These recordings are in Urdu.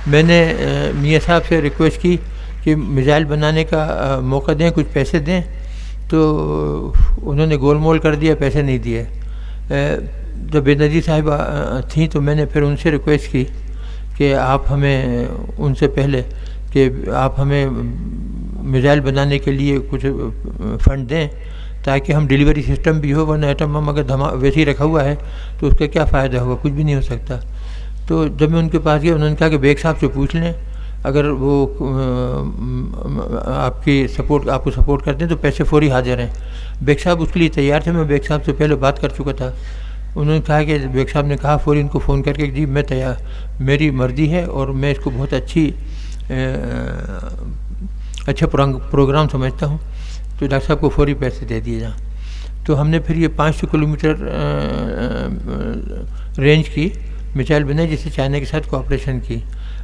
میں نے میاں صاحب سے ریکویسٹ کی کہ میزائل بنانے کا موقع دیں، کچھ پیسے دیں، تو انہوں نے گول مول کر دیا، پیسے نہیں دیے۔ جب بے نظیر صاحبہ تھیں تو میں نے پھر ان سے ریکویسٹ کی کہ آپ ہمیں ان سے پہلے کہ آپ ہمیں میزائل بنانے کے لیے کچھ فنڈ دیں تاکہ ہم ڈیلیوری سسٹم بھی ہو، ورنہ ایٹم بم اگر ویسے ہی رکھا ہوا ہے تو اس کا کیا فائدہ ہوگا، کچھ بھی نہیں ہو سکتا۔ تو جب میں ان کے پاس گیا انہوں نے کہا کہ بیگ صاحب سے پوچھ لیں، اگر وہ آپ کو سپورٹ کرتے ہیں تو پیسے فوری حاضر ہیں۔ بیگ صاحب اس کے لیے تیار تھے، میں بیگ صاحب سے پہلے بات کر چکا تھا۔ انہوں نے کہا کہ بیگ صاحب نے کہا فوری ان کو فون کر کے جی میں تیار، میری مرضی ہے اور میں اس کو بہت اچھا پروگرام سمجھتا ہوں، تو ڈاکٹر صاحب کو فوری پیسے دے دیے جائیں۔ تو ہم نے پھر یہ 500 کلومیٹر رینج کی میزائل بنائی، جس سے چائنا کے ساتھ کوآپریشن کی۔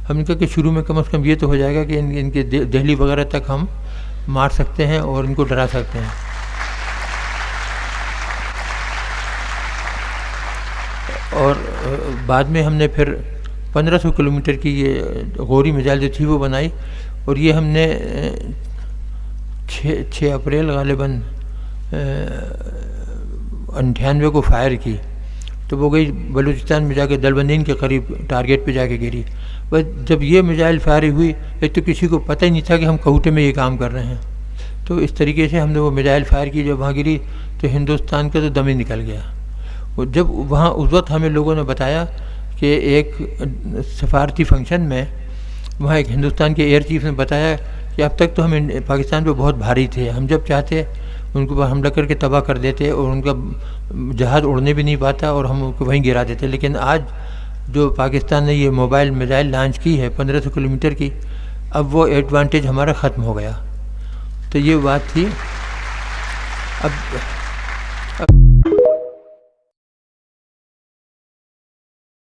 ہم نے کہا کہ شروع میں کم از کم یہ تو ہو جائے گا کہ ان کے دہلی وغیرہ تک ہم مار سکتے ہیں اور ان کو ڈرا سکتے ہیں۔ اور بعد میں ہم نے پھر 1500 کلومیٹر کی یہ غوری میزائل جو تھی وہ بنائی، اور یہ ہم نے 6 اپریل غالباً 98 کو فائر کی، تو وہ گئی بلوچستان میں جا کے دلبندین کے قریب ٹارگیٹ پہ جا کے گری۔ بس جب یہ میزائل فائر ہوئی ایک تو کسی کو پتہ ہی نہیں تھا کہ ہم کوہوٹے میں یہ کام کر رہے ہیں، تو اس طریقے سے ہم نے وہ میزائل فائر کی، جب وہاں گری تو ہندوستان کا تو دم ہی نکل گیا۔ اور جب وہاں اس وقت ہمیں لوگوں نے بتایا کہ ایک سفارتی فنکشن میں وہاں ایک ہندوستان کے ایئر چیف نے بتایا کہ اب تک تو ہم پاکستان پہ بہت بھاری تھے، ہم جب چاہتے ان کو حملہ کر کے تباہ کر دیتے اور ان کا جہاز اڑنے بھی نہیں پاتا اور ہم ان کو وہیں گرا دیتے، لیکن آج جو پاکستان نے یہ موبائل میزائل لانچ کی ہے 1500 کلومیٹر کی، اب وہ ایڈوانٹیج ہمارا ختم ہو گیا۔ تو یہ بات تھی۔ اب